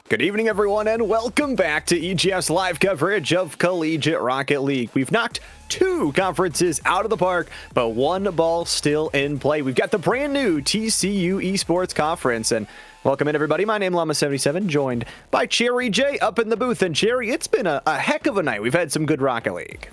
Good evening, everyone, and welcome back to EGF's live coverage of Collegiate Rocket League. We've knocked two conferences out of the park, but one ball still in play. We've got the brand new TCU Esports Conference, and welcome in, everybody. My name is Llama77, joined by Cherry J up in the booth. And Cherry, it's been a heck of a night. We've had some good Rocket League.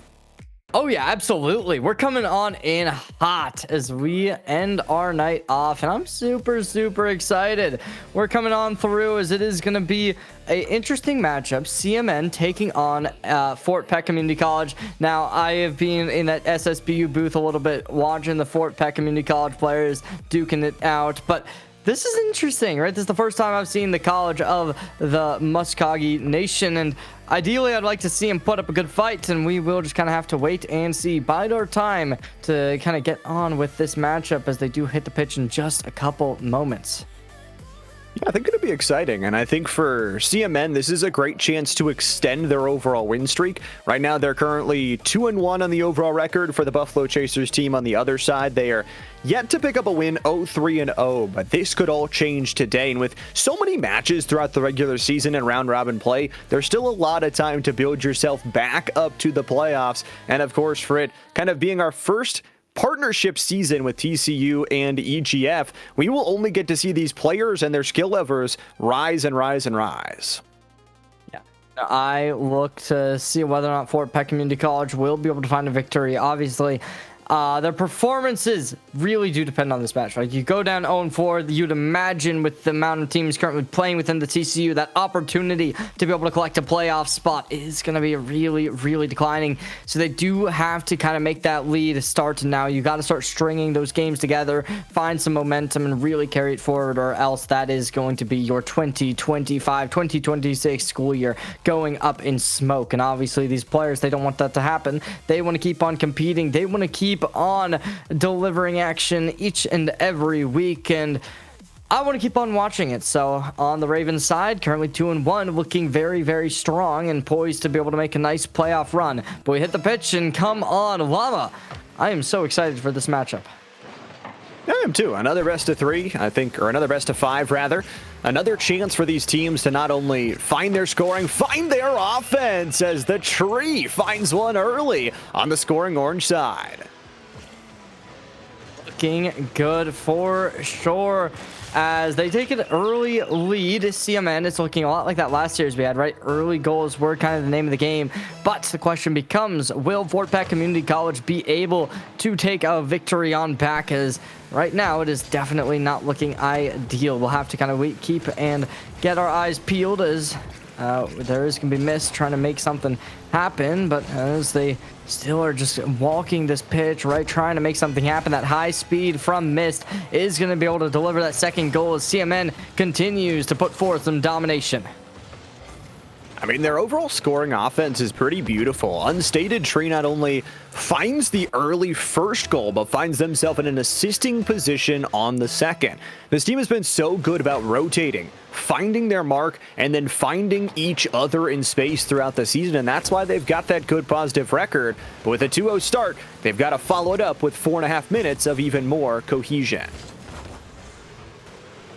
Oh yeah, absolutely. We're coming on in hot as we end our night off, and I'm super excited. We're coming on through as it is going to be an interesting matchup. CMN taking on Fort Peck Community College. Now, I have been in that SSBU booth a little bit, watching the Fort Peck Community College players duking it out, but this is interesting, right? This is the first time I've seen the college of the Muskogee Nation, and ideally I'd like to see him put up a good fight, and we will just kind of have to wait and see. Bide our time to kind of get on with this matchup as they do hit the pitch in just a couple moments. Yeah, I think it'll be exciting, and I think for CMN, this is a great chance to extend their overall win streak. Right now, they're currently 2-1 on the overall record. For the Buffalo Chasers team on the other side, they are yet to pick up a win, 0-3-0, but this could all change today. And with so many matches throughout the regular season and round-robin play, there's still a lot of time to build yourself back up to the playoffs. And of course, for it kind of being our first partnership season with TCU and EGF, we will only get to see these players and their skill levels rise and rise and rise. Yeah, I look to see whether or not Fort Peck Community College will be able to find a victory. Obviously, their performances really do depend on this match. Like, you go down 0-4, you'd imagine with the amount of teams currently playing within the TCU, that opportunity to be able to collect a playoff spot is going to be really declining. So they do have to kind of make that lead start now. You got to start stringing those games together, find some momentum, and really carry it forward, or else that is going to be your 2025-2026 school year going up in smoke. And obviously, these players, they don't want that to happen. They want to keep on competing. They want to keep on delivering action each and every week, and I want to keep on watching it. So on the Ravens side, currently 2-1, looking very strong and poised to be able to make a nice playoff run. But we hit the pitch, and come on, Llama, I am so excited for this matchup. I am too. Another best of three, I think, or another best of five, rather. Another chance for these teams to not only find their scoring, find their offense, as the tree finds one early on the scoring orange side. Looking good for sure as they take an early lead. CMN is looking a lot like that last series we had, right? Early goals were kind of the name of the game, but the question becomes, will Fort Peck Community College be able to take a victory on back? As right now it is definitely not looking ideal. We'll have to kind of keep and get our eyes peeled as there is going to be Mist trying to make something happen, but as they still are just walking this pitch, right, trying to make something happen. That high speed from Mist is going to be able to deliver that second goal as CMN continues to put forth some domination. I mean, their overall scoring offense is pretty beautiful. Unstated Tree not only finds the early first goal, but finds themselves in an assisting position on the second. This team has been so good about rotating, finding their mark, and then finding each other in space throughout the season, and that's why they've got that good positive record. But with a 2-0 start, they've got to follow it up with 4.5 minutes of even more cohesion.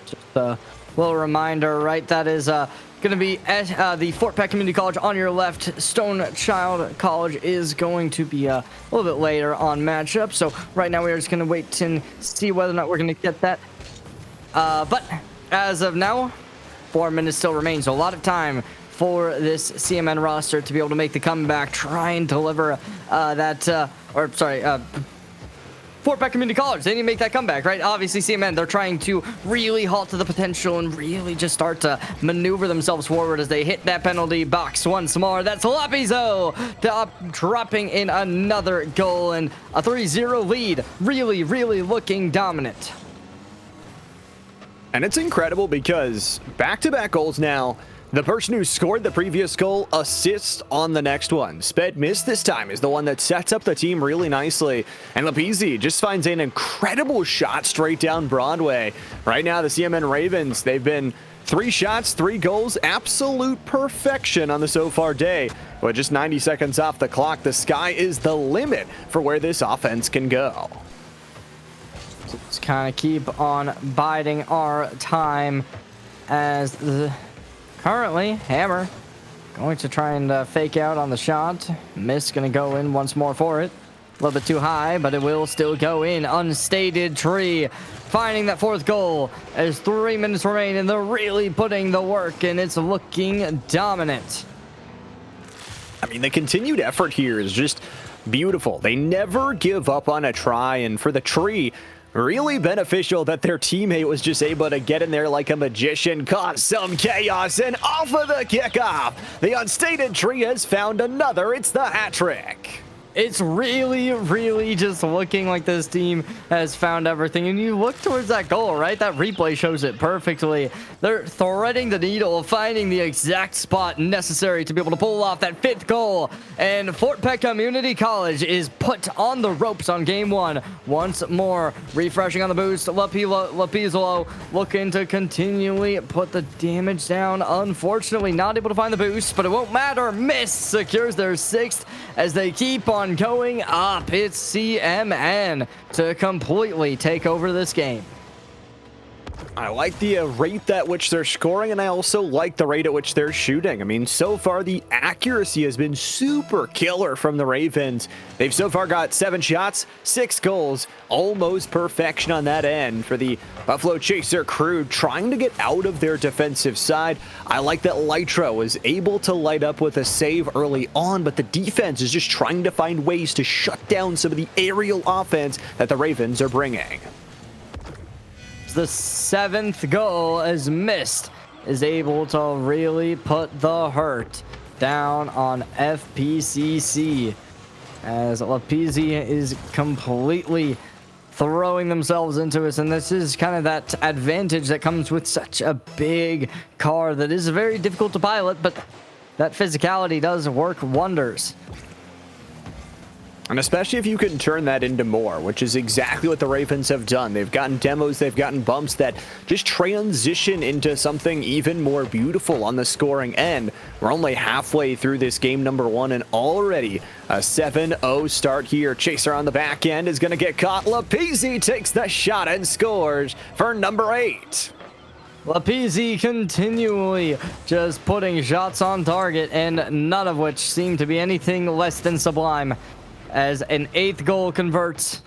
Just a little reminder, right, that is going to be at the Fort Peck Community College on your left. Stone Child College is going to be a little bit later on matchup. So right now we are just going to wait and see whether or not we're going to get that. But as of now, 4 minutes still remain. So a lot of time for this CMN roster to be able to make the comeback, try and deliver Fort Peck Community College, they need to make that comeback, right? Obviously, CMN, they're trying to really halt to the potential and really just start to maneuver themselves forward as they hit that penalty box once more. That's Lapizo dropping in another goal, and a 3-0 lead. Really looking dominant. And it's incredible because back-to-back goals now. The person who scored the previous goal assists on the next one. Sped Mist this time is the one that sets up the team really nicely. And Lapizzi just finds an incredible shot straight down Broadway. Right now, the CMN Ravens, they've been 3 shots, 3 goals, absolute perfection on the so far day. With just 90 seconds off the clock, the sky is the limit for where this offense can go. Just kind of keep on biding our time as the currently, Hammer going to try and fake out on the shot. Miss going to go in once more for it. A little bit too high, but it will still go in. Unstated Tree finding that fourth goal as 3 minutes remain, and they're really putting the work, and it's looking dominant. I mean, the continued effort here is just beautiful. They never give up on a try, and for the Tree, really beneficial that their teammate was just able to get in there like a magician, cause some chaos, and off of the kickoff, the Unstated Tree has found another. It's the hat trick. It's really just looking like this team has found everything. And you look towards that goal, right? That replay shows it perfectly. They're threading the needle, finding the exact spot necessary to be able to pull off that 5th goal. And Fort Peck Community College is put on the ropes on game 1. Once more, refreshing on the boost. Lapizolo looking to continually put the damage down. Unfortunately, not able to find the boost, but it won't matter. Miss secures their 6th as they keep on going up. It's CMN to completely take over this game. I like the rate at which they're scoring, and I also like the rate at which they're shooting. I mean, so far the accuracy has been super killer from the Ravens. They've so far got 7 shots, 6 goals, almost perfection on that end for the Buffalo Chaser crew trying to get out of their defensive side. I like that Lytra was able to light up with a save early on, but the defense is just trying to find ways to shut down some of the aerial offense that the Ravens are bringing. The 7th goal is missed, is able to really put the hurt down on FPCC as Lapizzi is completely throwing themselves into us, and this is kind of that advantage that comes with such a big car that is very difficult to pilot, but that physicality does work wonders. And especially if you can turn that into more, which is exactly what the Ravens have done. They've gotten demos, they've gotten bumps that just transition into something even more beautiful on the scoring end. We're only halfway through this game number 1, and already a 7-0 start here. Chaser on the back end is going to get caught. Lapizzi takes the shot and scores for number 8. Lapizzi continually just putting shots on target, and none of which seem to be anything less than sublime. As an 8th goal converts,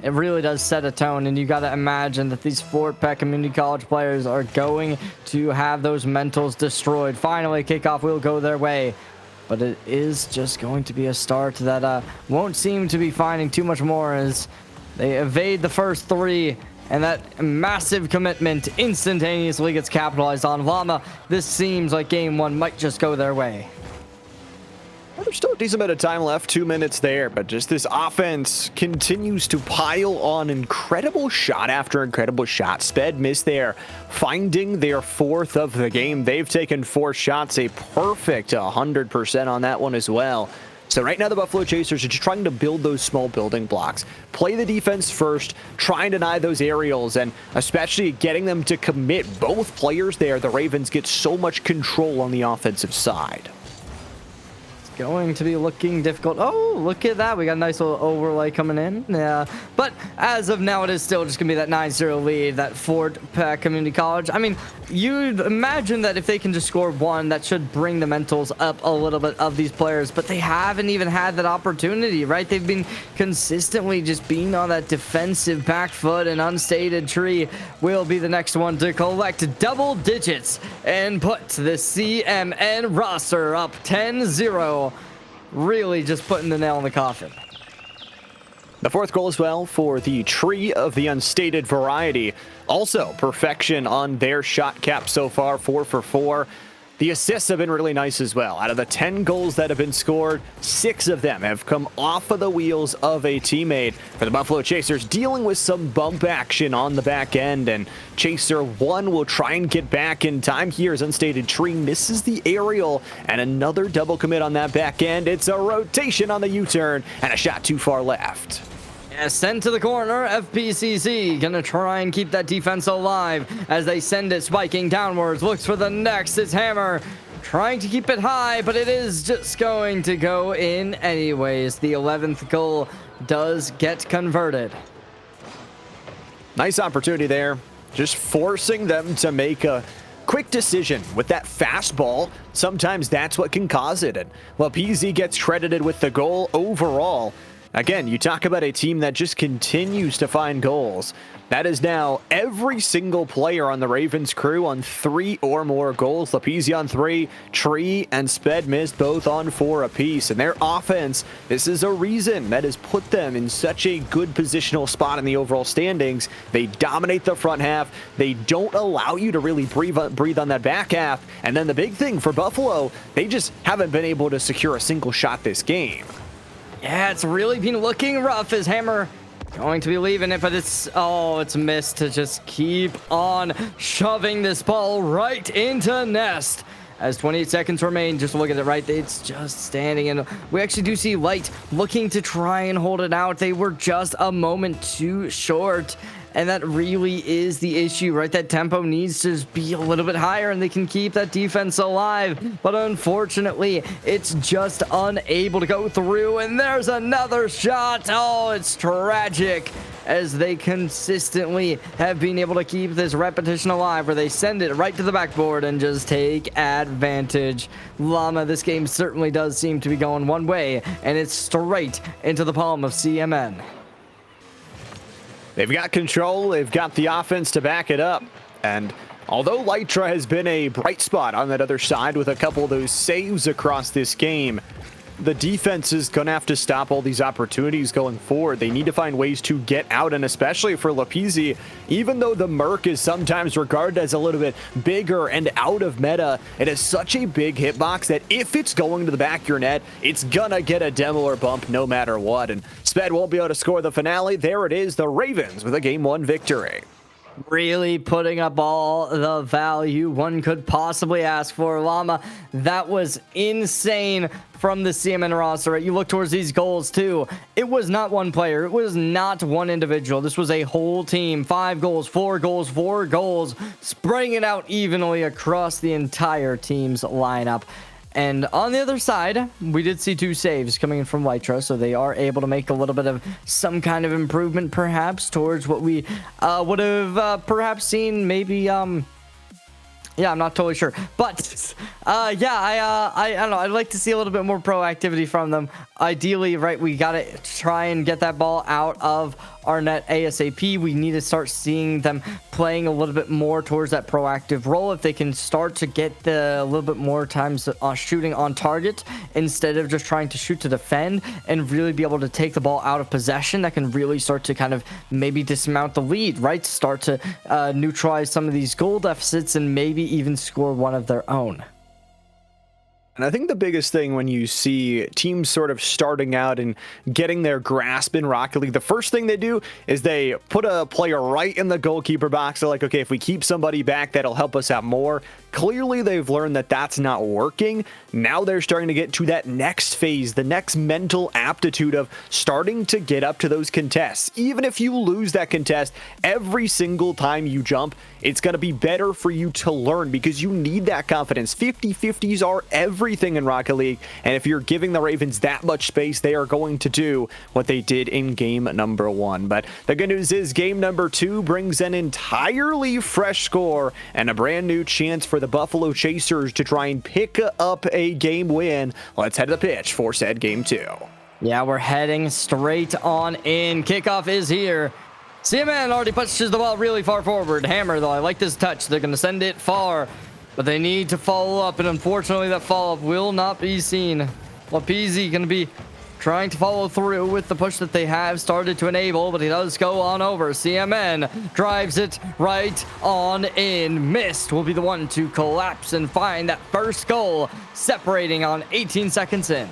it really does set a tone, and you got to imagine that these Fort Peck Community College players are going to have those mentals destroyed. Finally, kickoff will go their way, but it is just going to be a start that won't seem to be finding too much more as they evade the first 3, and that massive commitment instantaneously gets capitalized on. Llama, this seems like game 1 might just go their way. There's still a decent bit of time left, 2 minutes there, but just this offense continues to pile on incredible shot after incredible shot. Sped missed there, finding their 4th of the game. They've taken 4 shots, a perfect 100% on that one as well. So right now the Buffalo Chasers are just trying to build those small building blocks. Play the defense first, try and deny those aerials, and especially getting them to commit both players there. The Ravens get so much control on the offensive side. Going to be looking difficult. Oh, look at that. We got a nice little overlay coming in. Yeah. But as of now, it is still just going to be that 9-0 lead, that Fort Peck Community College. I mean, you'd imagine that if they can just score 1, that should bring the mentals up a little bit of these players, but they haven't even had that opportunity, right? They've been consistently just being on that defensive back foot, and Unstated Tree will be the next one to collect double digits and put the CMN roster up 10-0. Really just putting the nail in the coffin. The 4th goal as well for the Tree of the Unstated variety. Also perfection on their shot cap so far, 4 for 4. The assists have been really nice as well. Out of the 10 goals that have been scored, 6 of them have come off of the wheels of a teammate. For the Buffalo Chasers, dealing with some bump action on the back end, and Chaser 1 will try and get back in time here as Unstated Tree misses the aerial, and another double commit on that back end. It's a rotation on the U-turn, and a shot too far left. Sent to the corner. FPCC gonna try and keep that defense alive as they send it spiking downwards. Looks for the next. It's Hammer trying to keep it high, but it is just going to go in anyways. The 11th goal does get converted. Nice opportunity there. Just forcing them to make a quick quick decision with that fastball, sometimes that's what can cause it. And LaPZ gets credited with the goal overall. Again, you talk about a team that just continues to find goals. That is now every single player on the Ravens crew on 3 or more goals. LaPZ on 3, Tree and Sped missed both on 4 apiece. And their offense, this is a reason that has put them in such a good positional spot in the overall standings. They dominate the front half. They don't allow you to really breathe on that back half. And then the big thing for Buffalo, they just haven't been able to secure a single shot this game. Yeah, it's really been looking rough as Hammer going to be leaving it, but it's missed to just keep on shoving this ball right into nest. As 28 seconds remain, just look at it right. It's just standing, and we actually do see Light looking to try and hold it out. They were just a moment too short. And that really is the issue, right? That tempo needs to be a little bit higher and they can keep that defense alive. But unfortunately, it's just unable to go through. And there's another shot. Oh, it's tragic as they consistently have been able to keep this repetition alive where they send it right to the backboard and just take advantage. Llama, this game certainly does seem to be going one way, and it's straight into the palm of CMN. They've got control, they've got the offense to back it up, and although Lytra has been a bright spot on that other side with a couple of those saves across this game, the defense is going to have to stop all these opportunities going forward. They need to find ways to get out, and especially for LaPZ, even though the Merc is sometimes regarded as a little bit bigger and out of meta, it is such a big hitbox that if it's going to the back of your net, it's gonna get a demo or bump no matter what, and Sped won't be able to score the finale. There it is, the Ravens with a Game 1 victory. Really putting up all the value one could possibly ask for. Llama, that was insane from the CMN roster. Right? You look towards these goals too. It was not one player. It was not one individual. This was a whole team. 5 goals, 4 goals, 4 goals, spreading it out evenly across the entire team's lineup. And on the other side, we did see 2 saves coming in from Lytra, so they are able to make a little bit of some kind of improvement, perhaps, towards what we would have perhaps seen, maybe, yeah, I'm not totally sure. But, yeah, I don't know. I'd like to see a little bit more proactivity from them. Ideally, right, we got to try and get that ball out of our net ASAP. We need to start seeing them playing a little bit more towards that proactive role. If they can start to get a little bit more times shooting on target instead of just trying to shoot to defend and really be able to take the ball out of possession, that can really start to kind of maybe dismount the lead, right? Start to neutralize some of these goal deficits and maybe even score one of their own. And I think the biggest thing when you see teams sort of starting out and getting their grasp in Rocket League, the first thing they do is they put a player right in the goalkeeper box. They're like, okay, if we keep somebody back, that'll help us out more. Clearly, they've learned that that's not working. Now they're starting to get to that next phase, the next mental aptitude of starting to get up to those contests. Even if you lose that contest, every single time you jump, it's going to be better for you to learn because you need that confidence. 50-50s are everything in Rocket League, and if you're giving the Ravens that much space, they are going to do what they did in game number 1. But the good news is game number 2 brings an entirely fresh score and a brand new chance for the Buffalo Chasers to try and pick up a game win. Let's head to the pitch for said game 2. Yeah, we're heading straight on in. Kickoff is here. CMN already pushes the ball really far forward. Hammer, though, I like this touch. They're going to send it far, but they need to follow up, and unfortunately that follow-up will not be seen. LaPZ going to be trying to follow through with the push that they have started to enable, but he does go on over. CMN drives it right on in. Mist will be the one to collapse and find that first goal, separating on 18 seconds in.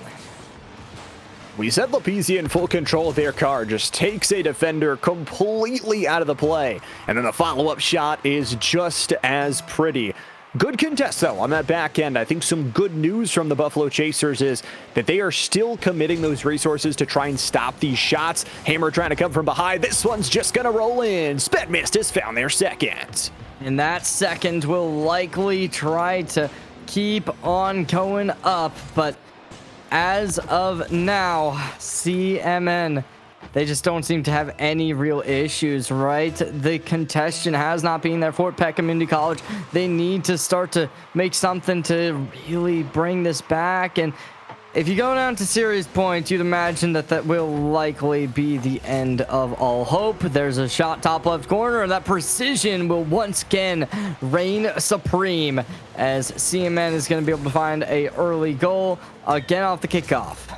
We said LaPZ in full control of their car, just takes a defender completely out of the play. And then the follow-up shot is just as pretty. Good contest, though, on that back end. I think some good news from the Buffalo Chasers is that they are still committing those resources to try and stop these shots. Hammer trying to come from behind. This one's just going to roll in. Sped Mist has found their second. And that second will likely try to keep on going up, but as of now, CMN they just don't seem to have any real issues, right? The contention has not been there for Peckham Community College. They need to start to make something to really bring this back. And if you go down to series points, you'd imagine that will likely be the end of all hope. There's a shot top left corner, and that precision will once again reign supreme as CMN is going to be able to find a early goal again off the kickoff.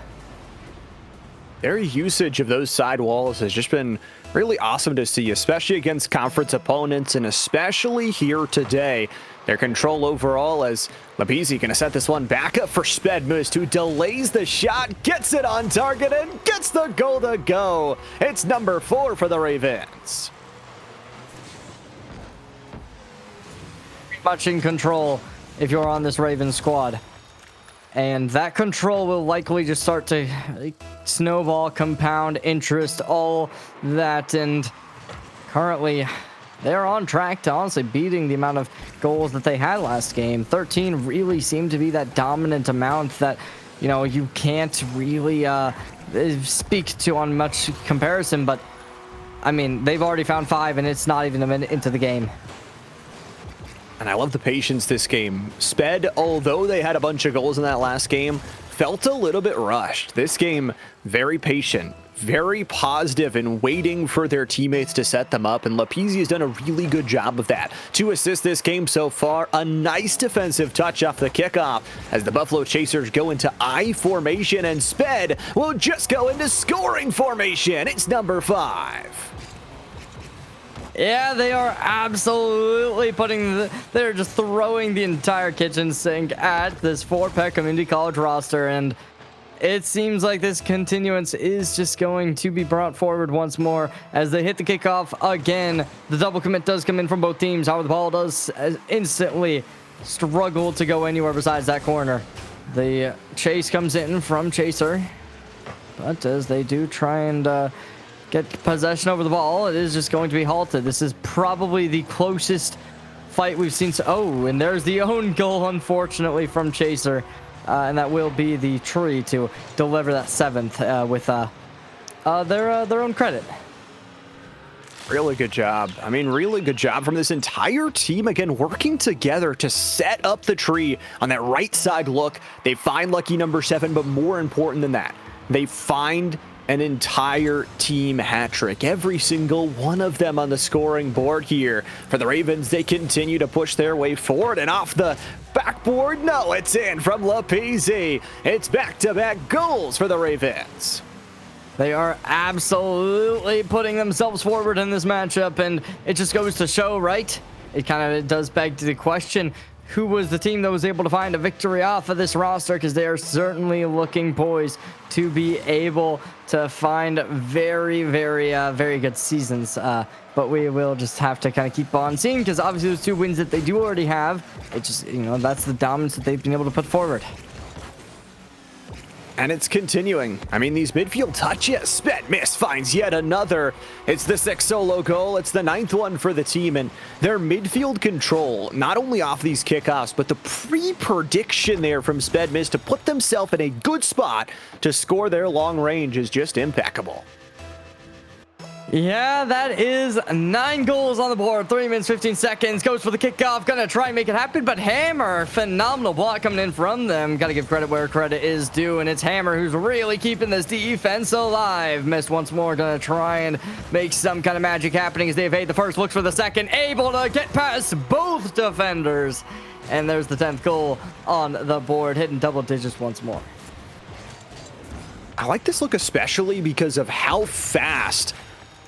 Their usage of those side walls has just been really awesome to see, especially against conference opponents, and especially here today. Their control overall as Lapizzi going to set this one back up for Spedmust, who delays the shot, gets it on target, and gets the goal to go. It's number 4 for the Ravens. Much in control if you're on this Ravens squad. And that control will likely just start to snowball, compound interest, all that. And currently, they're on track to honestly beating the amount of goals that they had last game. 13 really seemed to be that dominant amount that, you know, you can't really speak to on much comparison. But, I mean, they've already found 5, and it's not even a minute into the game. And I love the patience this game. Sped, although they had a bunch of goals in that last game, felt a little bit rushed. This game, very patient, very positive in waiting for their teammates to set them up, and Lapizzi has done a really good job of that. 2 assists this game so far, a nice defensive touch off the kickoff as the Buffalo Chasers go into I formation, and Sped will just go into scoring formation. It's number 5. Yeah, they are absolutely they're just throwing the entire kitchen sink at this Peckham Community College roster, and it seems like this continuance is just going to be brought forward once more as they hit the kickoff again. The double commit does come in from both teams. However, the ball does instantly struggle to go anywhere besides that corner. The chase comes in from Chaser, but as they do try and get possession over the ball, it is just going to be halted. This is probably the closest fight we've seen. Oh, and there's the own goal, unfortunately, from Chaser. And that will be the tree to deliver that 7th with their own credit. Really good job. I mean, really good job from this entire team. Again, working together to set up the tree on that right side look. They find lucky number 7, but more important than that, they find an entire team hat trick. Every single one of them on the scoring board here. For the Ravens, they continue to push their way forward, and off the backboard, no, it's in from Lapizzi. It's back-to-back goals for the Ravens. They are absolutely putting themselves forward in this matchup, and it just goes to show, right? It kind of does beg to the question, who was the team that was able to find a victory off of this roster? Because they are certainly looking poised to be able to find very, very good seasons. But we will just have to kind of keep on seeing, because obviously those 2 wins that they do already have, it just, you know, that's the dominance that they've been able to put forward. And it's continuing. I mean, these midfield touches. Spedmust finds yet another. It's the 6th solo goal. It's the 9th one for the team. And their midfield control, not only off these kickoffs, but the pre-prediction there from Spedmust to put themselves in a good spot to score their long range is just impeccable. Yeah, that is 9 goals on the board. 3 minutes, 15 seconds. Goes for the kickoff. Gonna try and make it happen, but Hammer, phenomenal block coming in from them. Gotta give credit where credit is due, and it's Hammer who's really keeping this defense alive. Missed once more. Gonna try and make some kind of magic happening as they evade the first. Looks for the second. Able to get past both defenders. And there's the 10th goal on the board. Hitting double digits once more. I like this look especially because of how fast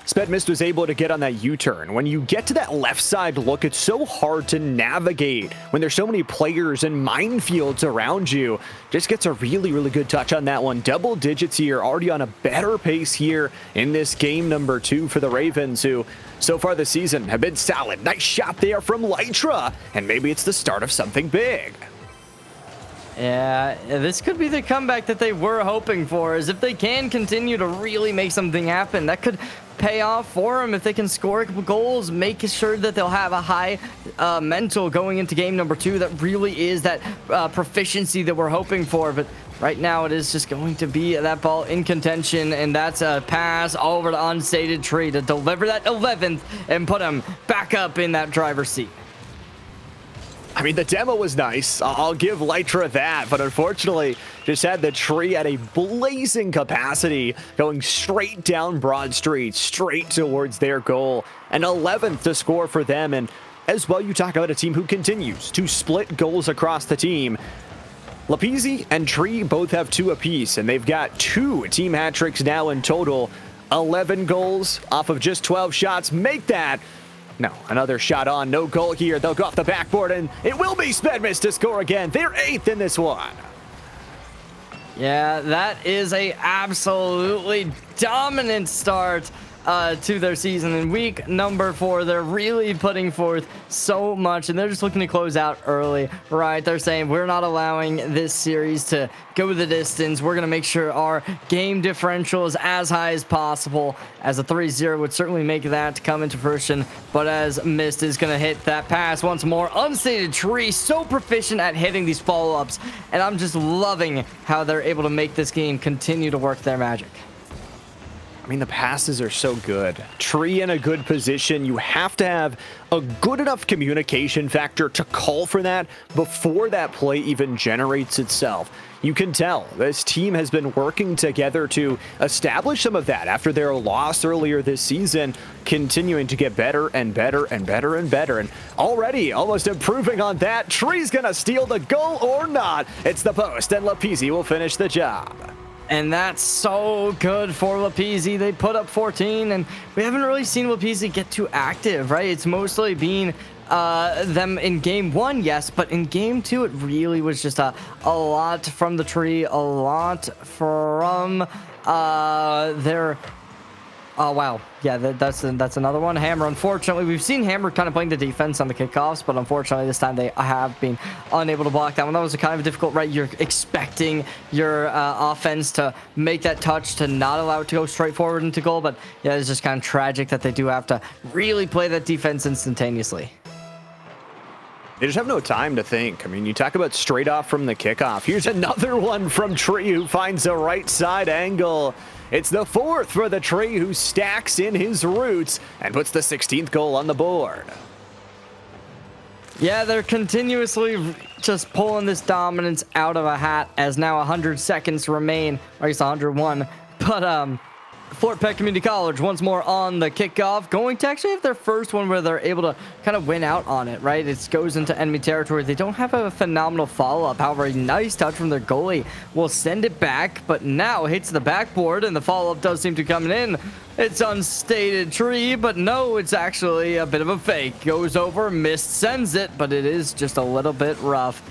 Spedmust was able to get on that U-turn. When you get to that left side look, it's so hard to navigate when there's so many players and minefields around you. Just gets a really good touch on that one. Double digits here, already on a better pace here in this game number 2 for the Ravens, who so far this season have been solid. Nice shot there from Lytra, and maybe it's the start of something big. Yeah, this could be the comeback that they were hoping for, as if they can continue to really make something happen. That could pay off for them if they can score goals, make sure that they'll have a high mental going into game number 2. That really is that proficiency that we're hoping for. But right now it is just going to be that ball in contention, and that's a pass over to Unstated Tree to deliver that 11th and put him back up in that driver's seat. I mean, the demo was nice. I'll give Lytra that, but unfortunately, just had the Tree at a blazing capacity, going straight down Broad Street, straight towards their goal. An 11th to score for them, and as well, you talk about a team who continues to split goals across the team. Lapizzi and Tree both have 2 apiece, and they've got 2 team hat tricks now in total. 11 goals off of just 12 shots. Make that. No, another shot on, no goal here. They'll go off the backboard, and it will be Spedmis to score again. They're 8th in this one. Yeah, that is a absolutely dominant start to their season. In week number 4, they're really putting forth so much, and they're just looking to close out early, right? They're saying, we're not allowing this series to go the distance. We're going to make sure our game differential is as high as possible, as a 3-0 would certainly make that come into fruition. But as Mist is going to hit that pass once more, Unstated Tree so proficient at hitting these follow-ups, and I'm just loving how they're able to make this game continue to work their magic. I mean, the passes are so good. Tree in a good position. You have to have a good enough communication factor to call for that before that play even generates itself. You can tell this team has been working together to establish some of that after their loss earlier this season, continuing to get better and better and better and better, and already almost improving on that. Tree's gonna steal the goal or not. It's the post, and Lapizzi will finish the job. And that's so good for Lapizzi. They put up 14, and we haven't really seen Lapizzi get too active, right? It's mostly been them in game 1, yes, but in game 2, it really was just a lot from the Tree, a lot from their... Oh, wow. Yeah, that's another one. Hammer, unfortunately, we've seen Hammer kind of playing the defense on the kickoffs, but unfortunately this time they have been unable to block that one. That was kind of difficult, right? You're expecting your offense to make that touch, to not allow it to go straight forward into goal, but yeah, it's just kind of tragic that they do have to really play that defense instantaneously. They just have no time to think. I mean, you talk about straight off from the kickoff. Here's another one from Tree, who finds a right side angle. It's the 4th for the Tree, who stacks in his roots and puts the 16th goal on the board. Yeah, they're continuously just pulling this dominance out of a hat, as now 100 seconds remain, or I guess 101. But Fort Peck Community College once more on the kickoff, going to actually have their first one where they're able to kind of win out on it, right? It goes into enemy territory. They don't have a phenomenal follow-up. However, a nice touch from their goalie will send it back, but now hits the backboard, and the follow-up does seem to come in. It's Unstated Tree, but no, it's actually a bit of a fake. Goes over, Mist sends it, but it is just a little bit rough.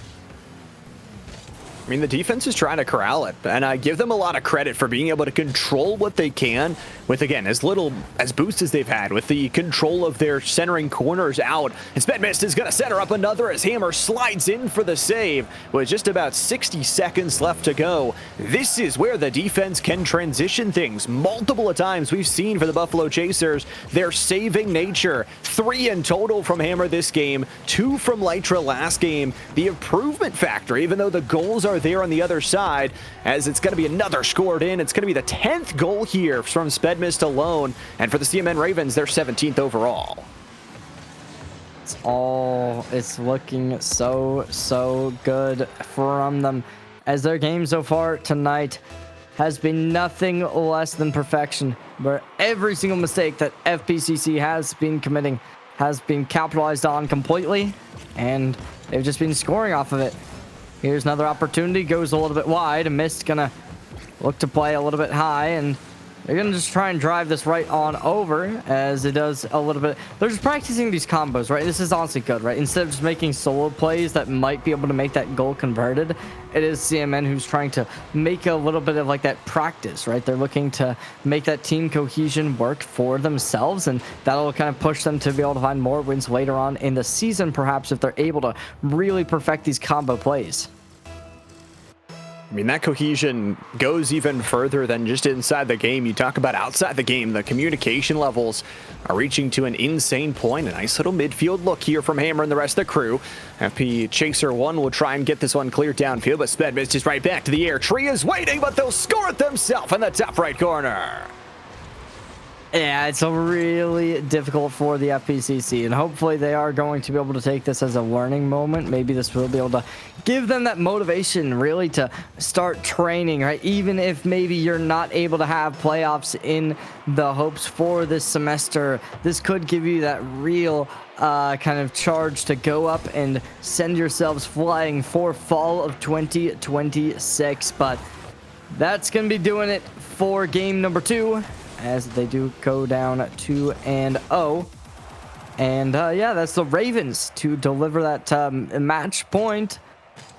I mean, the defense is trying to corral it, and I give them a lot of credit for being able to control what they can with, again, as little as boost as they've had, with the control of their centering corners out. And Spedmist is going to center up another as Hammer slides in for the save with just about 60 seconds left to go. This is where the defense can transition things. Multiple times we've seen for the Buffalo Chasers their saving nature. 3 in total from Hammer this game, 2 from Lytra last game. The improvement factor, even though the goals are there on the other side, as it's going to be another scored in. It's going to be the 10th goal here from Spedmist alone, and for the CMN Ravens, they're 17th overall. It's looking so good from them, as their game so far tonight has been nothing less than perfection, where every single mistake that FPCC has been committing has been capitalized on completely, and they've just been scoring off of it. Here's another opportunity, goes a little bit wide, and Mist gonna look to play a little bit high, and they're gonna just try and drive this right on over, as it does a little bit. They're just practicing these combos, right? This is honestly good, right? Instead of just making solo plays that might be able to make that goal converted, it is CMN who's trying to make a little bit of like that practice, right? They're looking to make that team cohesion work for themselves, and that'll kind of push them to be able to find more wins later on in the season, perhaps, if they're able to really perfect these combo plays. mean, that cohesion goes even further than just inside the game. You talk about outside the game, the communication levels are reaching to an insane point. A nice little midfield look here from Hammer and the rest of the crew. FP Chaser 1 will try and get this one cleared downfield, but Sped misses right back to the air. Tree is waiting, but they'll score it themselves in the top right corner. Yeah, it's a really difficult for the FPCC, and hopefully they are going to be able to take this as a learning moment. Maybe this will be able to give them that motivation really to start training, right? Even if maybe you're not able to have playoffs in the hopes for this semester, this could give you that real kind of charge to go up and send yourselves flying for fall of 2026. But that's going to be doing it for game number 2. As they do go down 2-0. And yeah, that's the Ravens to deliver that match point.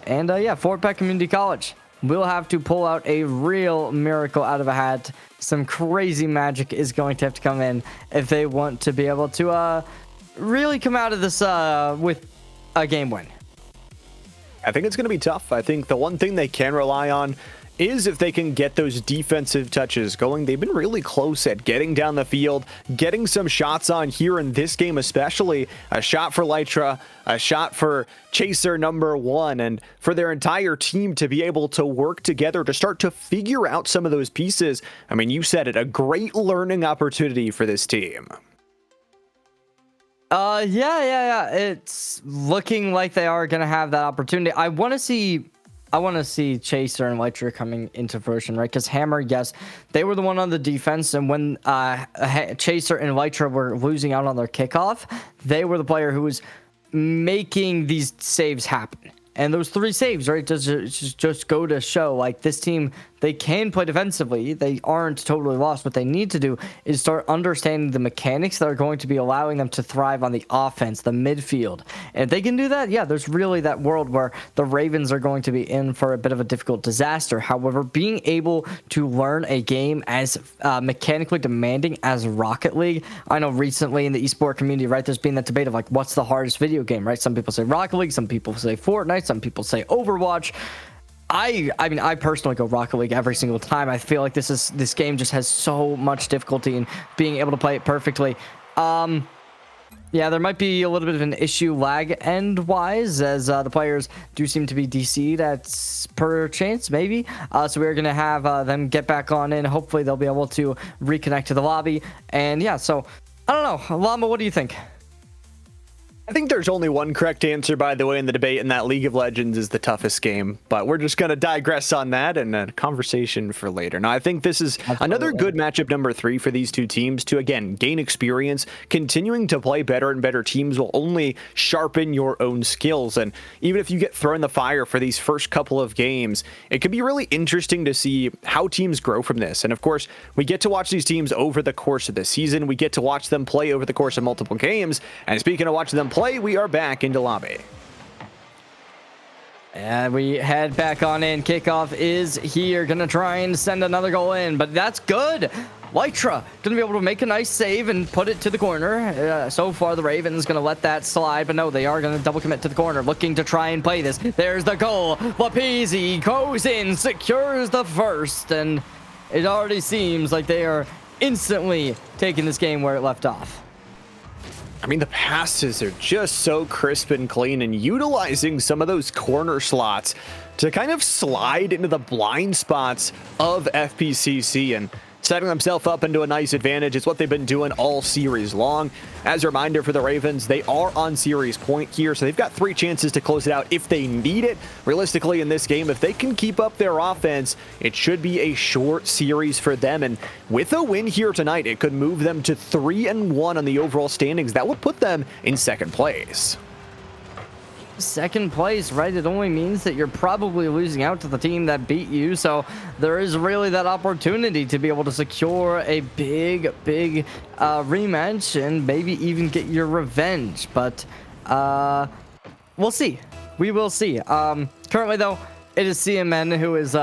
And yeah, Fort Peck Community College will have to pull out a real miracle out of a hat. Some crazy magic is going to have to come in if they want to be able to really come out of this with a game win. I think it's going to be tough. I think the one thing they can rely on is if they can get those defensive touches going. They've been really close at getting down the field, getting some shots on here in this game, especially a shot for Lytra, a shot for Chaser number 1, and for their entire team to be able to work together to start to figure out some of those pieces. I mean, you said it, a great learning opportunity for this team. Yeah. It's looking like they are going to have that opportunity. I want to see Chaser and Lytra coming into fruition, right? Because Hammer, yes, they were the one on the defense, and when Chaser and Lytra were losing out on their kickoff, they were the player who was making these saves happen. And those 3 saves, right, just go to show, like, this team, they can play defensively. They aren't totally lost. What they need to do is start understanding the mechanics that are going to be allowing them to thrive on the offense, the midfield. And if they can do that, yeah, there's really that world where the Ravens are going to be in for a bit of a difficult disaster. However, being able to learn a game as mechanically demanding as Rocket League, I know recently in the esports community, right, there's been that debate of, like, what's the hardest video game, right? Some people say Rocket League, some people say Fortnite, some people say Overwatch. I mean, I personally go Rocket League every single time. I feel like this game just has so much difficulty in being able to play it perfectly. Yeah, there might be a little bit of an issue lag end wise, as the players do seem to be DC'd at per chance, maybe. So we're gonna have them get back on in. Hopefully they'll be able to reconnect to the lobby. And yeah, so I don't know, Llama, what do you think? I think there's only one correct answer, by the way, in the debate, and that League of Legends is the toughest game. But we're just going to digress on that and a conversation for later. Now, I think this is another good matchup number 3 for these two teams to, again, gain experience. Continuing to play better and better teams will only sharpen your own skills. And even if you get thrown in the fire for these first couple of games, it could be really interesting to see how teams grow from this. And, of course, we get to watch these teams over the course of the season. We get to watch them play over the course of multiple games. And speaking of watching them play, we are back into lobby. And we head back on in. Kickoff is here. Gonna try and send another goal in, but that's good. Lytra gonna be able to make a nice save and put it to the corner. So far, the Ravens gonna let that slide, but no, they are gonna double commit to the corner, looking to try and play this. There's the goal. Lapizzi goes in, secures the first, and it already seems like they are instantly taking this game where it left off. I mean, the passes are just so crisp and clean, and utilizing some of those corner slots to kind of slide into the blind spots of FPCC and setting themselves up into a nice advantage. It's what they've been doing all series long. As a reminder for the Ravens, they are on series point here, so they've got 3 chances to close it out if they need it. Realistically, in this game, if they can keep up their offense, it should be a short series for them. And with a win here tonight, it could move them to 3-1 on the overall standings. That would put them in 2nd place. 2nd place, right? It only means that you're probably losing out to the team that beat you, so there is really that opportunity to be able to secure a big rematch and maybe even get your revenge. But we'll see. We will see. Currently, though, it is CMN who is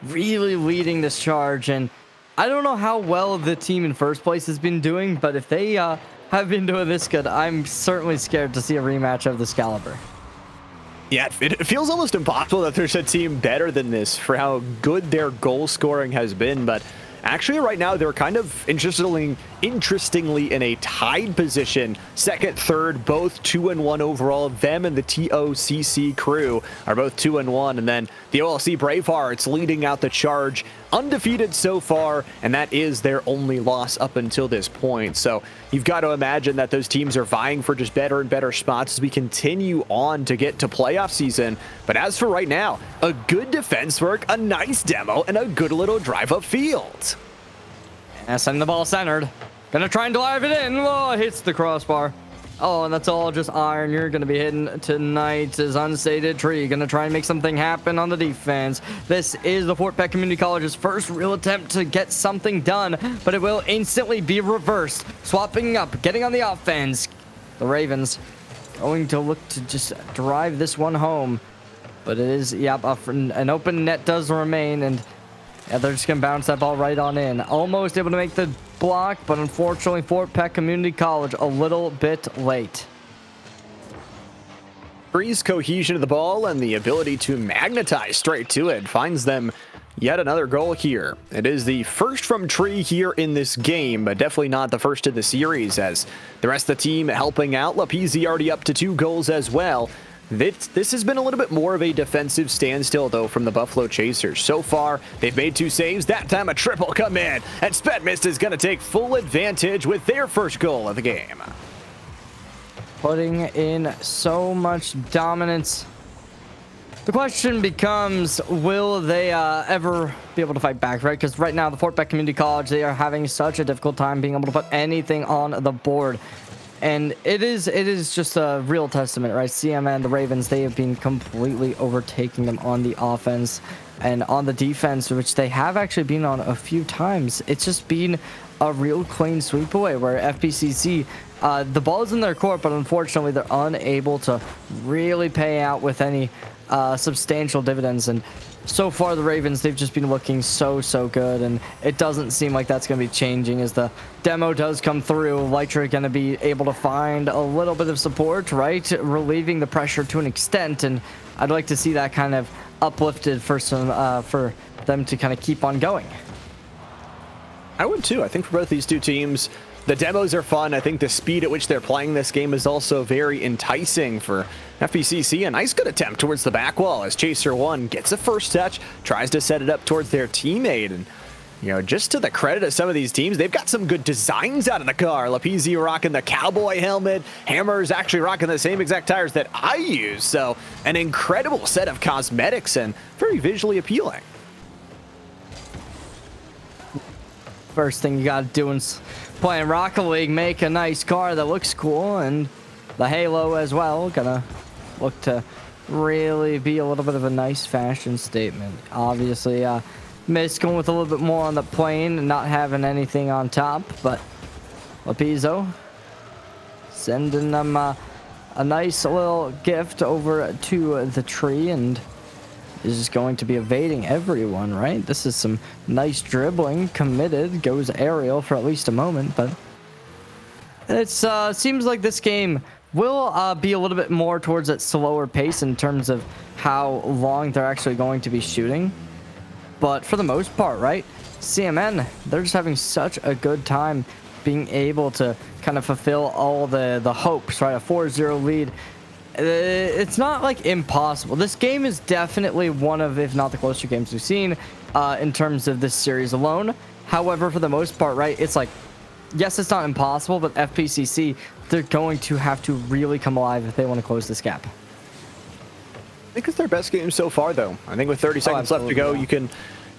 really leading this charge, and I don't know how well the team in first place has been doing, but if they have been doing this good, I'm certainly scared to see a rematch of this caliber. Yeah, it feels almost impossible that there's a team better than this for how good their goal scoring has been, but actually right now they're kind of interestingly in a tied position. Second, third, both 2-1 overall. Them and the TOCC crew are both 2-1, and then the OLC Bravehearts leading out the charge, undefeated so far, and that is their only loss up until this point. So you've got to imagine that those teams are vying for just better and better spots as we continue on to get to playoff season. But as for right now, a good defense work, a nice demo, and a good little drive upfield. And sending the ball centered. Gonna try and drive it in. Oh, hits the crossbar. Oh, and that's all just iron. You're going to be hitting tonight as Unstated Tree. Going to try and make something happen on the defense. This is the Fort Peck Community College's first real attempt to get something done, but it will instantly be reversed. Swapping up, getting on the offense. The Ravens going to look to just drive this one home. But it is, yep, an open net does remain, and yeah, they're just going to bounce that ball right on in. Almost able to make the block, but unfortunately Fort Peck Community College a little bit late. Tree's cohesion of the ball and the ability to magnetize straight to it finds them yet another goal here. It is the first from Tree here in this game, but definitely not the first in the series, as the rest of the team helping out. Lapizzi already up to 2 goals as well. This has been a little bit more of a defensive standstill, though, from the Buffalo Chasers. So far, they've made 2 saves. That time a triple come in, and Spedmist is going to take full advantage with their first goal of the game. Putting in so much dominance. The question becomes, will they ever be able to fight back, right? Because right now, the Fort Peck Community College, they are having such a difficult time being able to put anything on the board. And it is just a real testament, right? CMN, the Ravens, they have been completely overtaking them on the offense and on the defense, which they have actually been on a few times. It's just been a real clean sweep away where FPCC, the ball is in their court, but unfortunately they're unable to really pay out with any substantial dividends. And so far, the Ravens, they've just been looking so good, and it doesn't seem like that's going to be changing as the demo does come through. Lytra going to be able to find a little bit of support, right? Relieving the pressure to an extent, and I'd like to see that kind of uplifted for for them to kind of keep on going. I would too. I think for both these two teams, the demos are fun. I think the speed at which they're playing this game is also very enticing for FPCC. A nice good attempt towards the back wall as Chaser 1 gets a first touch, tries to set it up towards their teammate. And, you know, just to the credit of some of these teams, they've got some good designs out of the car. Lapizzi rocking the cowboy helmet. Hammer's actually rocking the same exact tires that I use. So an incredible set of cosmetics and very visually appealing. First thing you got to do is playing Rocket League, make a nice car that looks cool, and the halo as well. Gonna look to really be a little bit of a nice fashion statement. Obviously, Mist going with a little bit more on the plane and not having anything on top, but Lapizzo sending them a nice little gift over to the tree, and is just going to be evading everyone, right? This is some nice dribbling, committed, goes aerial for at least a moment, but it seems like this game will be a little bit more towards that slower pace in terms of how long they're actually going to be shooting. But for the most part, right, CMN, they're just having such a good time being able to kind of fulfill all the hopes, right? A 4-0 lead. It's not like impossible. This game is definitely one of, if not the closer games we've seen in terms of this series alone. However, for the most part, right, it's like, yes, it's not impossible, but FPCC, they're going to have to really come alive if they want to close this gap. I think it's their best game so far, though. I think with 30 seconds left to go, you can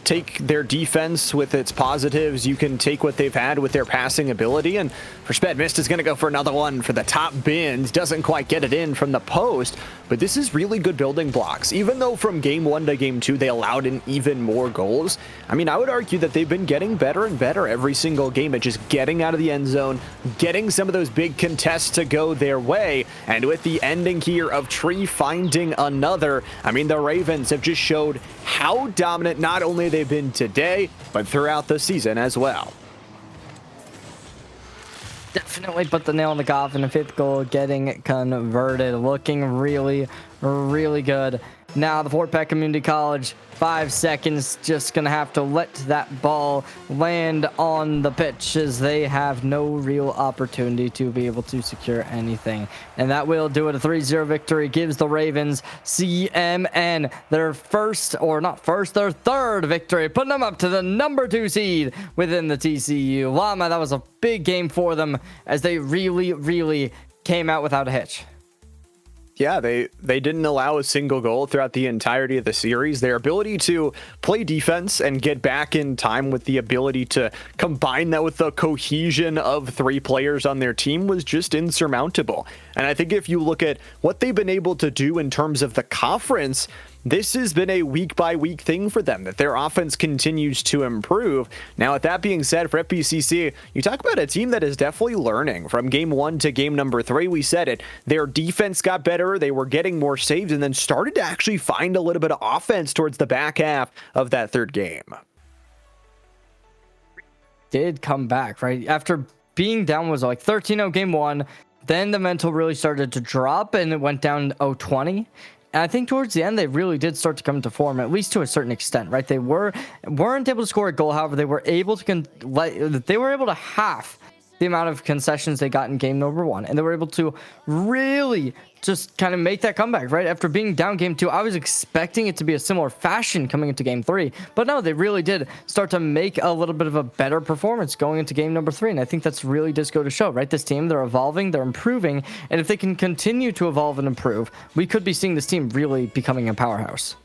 take their defense with its positives. You can take what they've had with their passing ability. And for Spedmist is going to go for another one for the top bins. Doesn't quite get it in from the post, but this is really good building blocks. Even though from game 1 to game 2, they allowed in even more goals. I mean, I would argue that they've been getting better and better every single game at just getting out of the end zone, getting some of those big contests to go their way. And with the ending here of Tree finding another, I mean, the Ravens have just showed how dominant not only they've been today, but throughout the season as well. definitely put the nail in the coffin. The 5th goal getting converted, looking really, really good. Now the Fort Peck Community College, 5 seconds, just gonna have to let that ball land on the pitch as they have no real opportunity to be able to secure anything. And that will do it. A 3-0 victory gives the Ravens CMN their first, or not first, their 3rd victory, putting them up to the number 2 seed within the TCU. Wow, man, that was a big game for them as they really, really came out without a hitch. Yeah, they didn't allow a single goal throughout the entirety of the series. Their ability to play defense and get back in time with the ability to combine that with the cohesion of 3 players on their team was just insurmountable. And I think if you look at what they've been able to do in terms of the conference, this has been a week-by-week thing for them, that their offense continues to improve. Now, with that being said, for FPCC, you talk about a team that is definitely learning. From game 1 to game number 3, we said it, their defense got better, they were getting more saves, and then started to actually find a little bit of offense towards the back half of that 3rd game. Did come back, right? After being down was like 13-0 game 1, then the mental really started to drop, and it went down 0-20. And I think towards the end, they really did start to come to form, at least to a certain extent, right? They weren't able to score a goal. However, they were able to half the amount of concessions they got in game number 1, and they were able to really just kind of make that comeback, right? After being down game 2, I was expecting it to be a similar fashion coming into game 3, but no, they really did start to make a little bit of a better performance going into game number 3, and I think that's really just go to show, right? This team, they're evolving, they're improving, and if they can continue to evolve and improve, we could be seeing this team really becoming a powerhouse.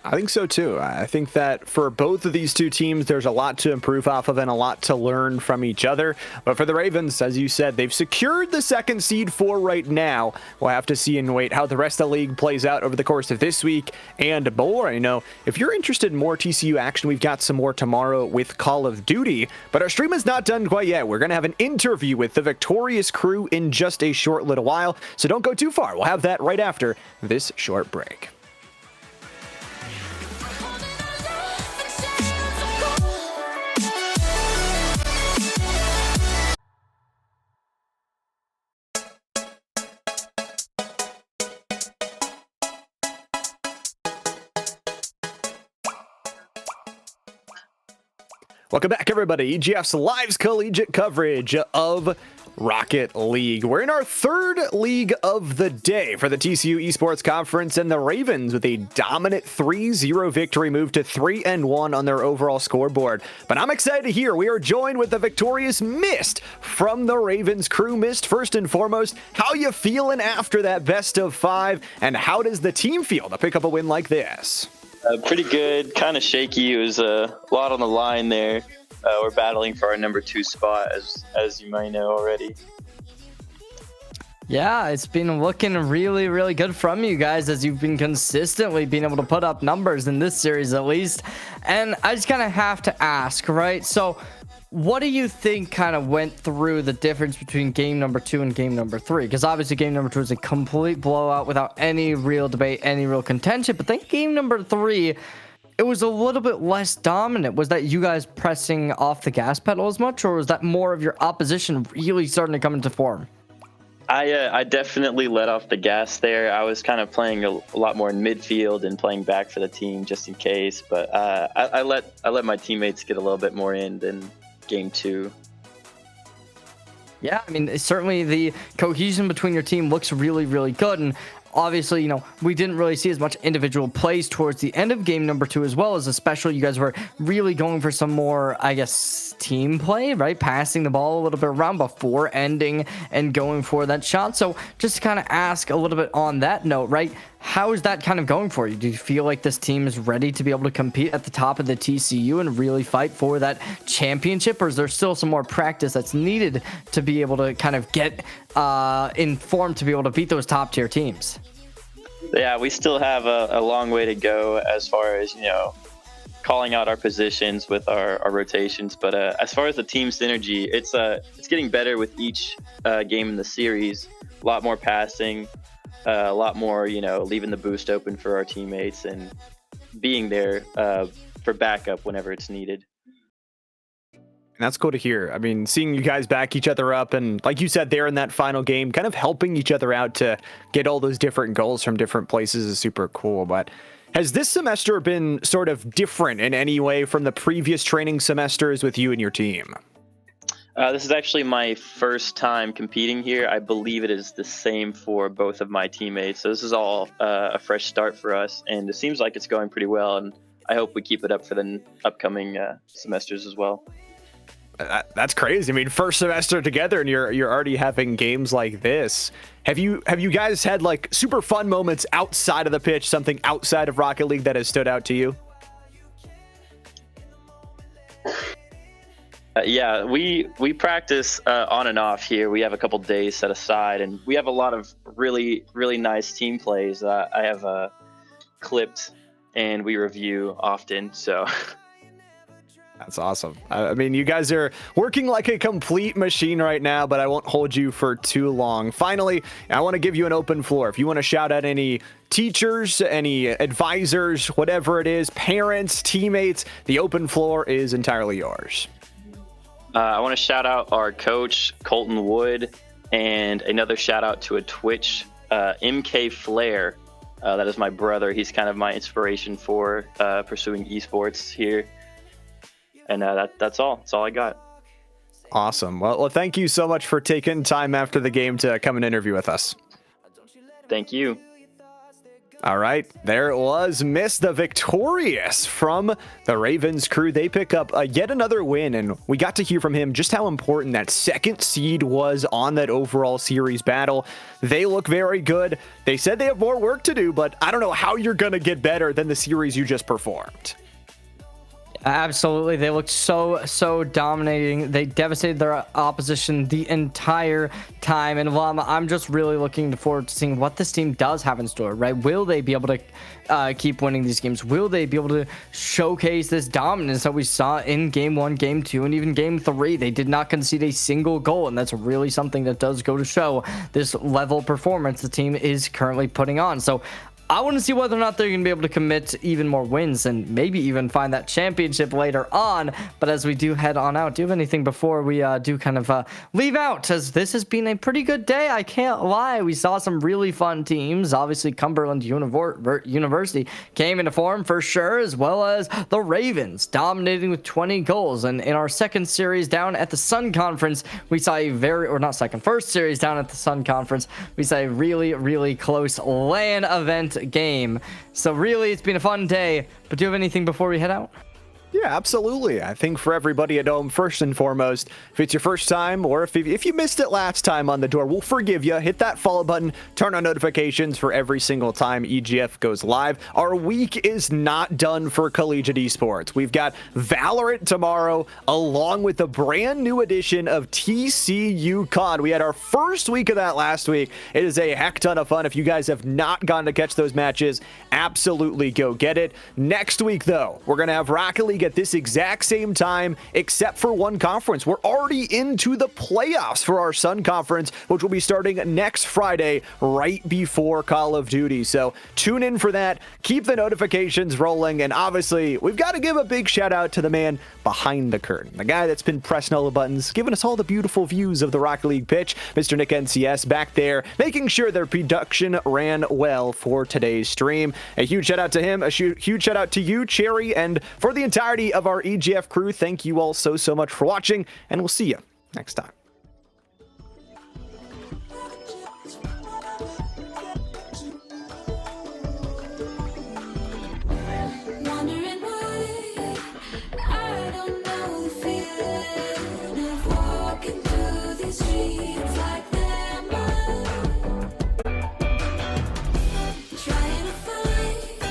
I think so too. I think that for both of these 2 teams, there's a lot to improve off of and a lot to learn from each other. But for the Ravens, as you said, they've secured the 2nd seed for right now. We'll have to see and wait how the rest of the league plays out over the course of this week and more. I know if you're interested in more TCU action, we've got some more tomorrow with Call of Duty, but our stream is not done quite yet. We're going to have an interview with the victorious crew in just a short little while, so don't go too far. We'll have that right after this short break. Welcome back, everybody. EGF's live collegiate coverage of Rocket League. We're in our 3rd league of the day for the TCU Esports Conference, and the Ravens with a dominant 3-0 victory move to 3-1 on their overall scoreboard. But I'm excited to hear we are joined with the victorious Mist from the Ravens crew. Mist, first and foremost, how you feeling after that best of 5, and how does the team feel to pick up a win like this? Pretty good, kind of shaky. It was a lot on the line there. We're battling for our number 2 spot, as you might know already. Yeah, it's been looking really, really good from you guys as you've been consistently being able to put up numbers in this series at least. And I just kind of have to ask, right? So what do you think kind of went through the difference between game number 2 and game number 3? Because obviously game number 2 was a complete blowout without any real debate, any real contention. But then game number 3, it was a little bit less dominant. Was that you guys pressing off the gas pedal as much, or was that more of your opposition really starting to come into form? I definitely let off the gas there. I was kind of playing a lot more in midfield and playing back for the team just in case. But I let my teammates get a little bit more in than game 2. Yeah, I mean, certainly the cohesion between your team looks really, really good. And obviously, you know, we didn't really see as much individual plays towards the end of game number 2, as well as especially you guys were really going for some more, I guess, team play, right? Passing the ball a little bit around before ending and going for that shot. So just to kind of ask a little bit on that note, right? How is that kind of going for you? Do you feel like this team is ready to be able to compete at the top of the TCU and really fight for that championship? Or is there still some more practice that's needed to be able to kind of get informed to be able to beat those top tier teams? Yeah, we still have a long way to go as far as, you know, calling out our positions with our rotations. But as far as the team synergy, it's getting better with each game in the series. A lot more passing. A lot more, you know, leaving the boost open for our teammates and being there for backup whenever it's needed. And that's cool to hear. I mean, seeing you guys back each other up and, like you said, there in that final game, kind of helping each other out to get all those different goals from different places is super cool. But has this semester been sort of different in any way from the previous training semesters with you and your team? This is actually my first time competing here. I believe it is the same for both of my teammates. So this is all a fresh start for us, and it seems like it's going pretty well. And I hope we keep it up for the upcoming semesters as well. That's crazy. I mean, first semester together and you're already having games like this. Have you guys had like super fun moments outside of the pitch, something outside of Rocket League that has stood out to you? Yeah, we practice on and off here. We have a couple days set aside, and we have a lot of really nice team plays that I have clipped and we review often. So. That's awesome. I mean, you guys are working like a complete machine right now, but I won't hold you for too long. Finally, I want to give you an open floor. If you want to shout out any teachers, any advisors, whatever it is, parents, teammates, the open floor is entirely yours. I want to shout out our coach, Colton Wood, and another shout out to a Twitch, MK Flair. That is my brother. He's kind of my inspiration for pursuing esports here. And that's all. That's all I got. Awesome. Well, thank you so much for taking time after the game to come and interview with us. Thank you. All right. There it was. Miss the Victorious from the Ravens crew. They pick up yet another win, and we got to hear from him just how important that second seed was on that overall series battle. They look very good. They said they have more work to do, but I don't know how you're going to get better than the series you just performed. Absolutely. They looked so dominating. They devastated their opposition the entire time. And I'm just really looking forward to seeing what this team does have in store, right? Will they be able to keep winning these games? Will they be able to showcase this dominance that we saw in game 1, game 2, and even game 3? They did not concede a single goal, and that's really something that does go to show this level of performance the team is currently putting on. So I want to see whether or not they're going to be able to commit even more wins and maybe even find that championship later on. But as we do head on out, do you have anything before we do kind of leave out? As this has been a pretty good day, I can't lie. We saw some really fun teams. Obviously, Cumberland University came into form for sure, as well as the Ravens dominating with 20 goals. And in our second series down at the Sun Conference, we saw first series down at the Sun Conference, we saw a really close LAN event game. So really, it's been a fun day. But do you have anything before we head out? Yeah, absolutely. I think for everybody at home, first and foremost, if it's your first time or if you missed it last time on the door, we'll forgive you. Hit that follow button, turn on notifications for every single time EGF goes live. Our week is not done for collegiate esports. We've got Valorant tomorrow, along with a brand new edition of TCU COD. We had our first week of that last week. It is a heck ton of fun. If you guys have not gone to catch those matches, absolutely go get it. Next week, though, we're going to have Rocket League at this exact same time, except for one conference. We're already into the playoffs for our Sun Conference, which will be starting next Friday, right before Call of Duty. So tune in for that. Keep the notifications rolling. And obviously, we've got to give a big shout out to the man behind the curtain, the guy that's been pressing all the buttons, giving us all the beautiful views of the Rocket League pitch, Mr. Nick NCS back there, making sure their production ran well for today's stream. A huge shout out to him, a huge shout out to you, Cherry, and for the entirety of our EGF crew, thank you all so much for watching, and we'll see you next time.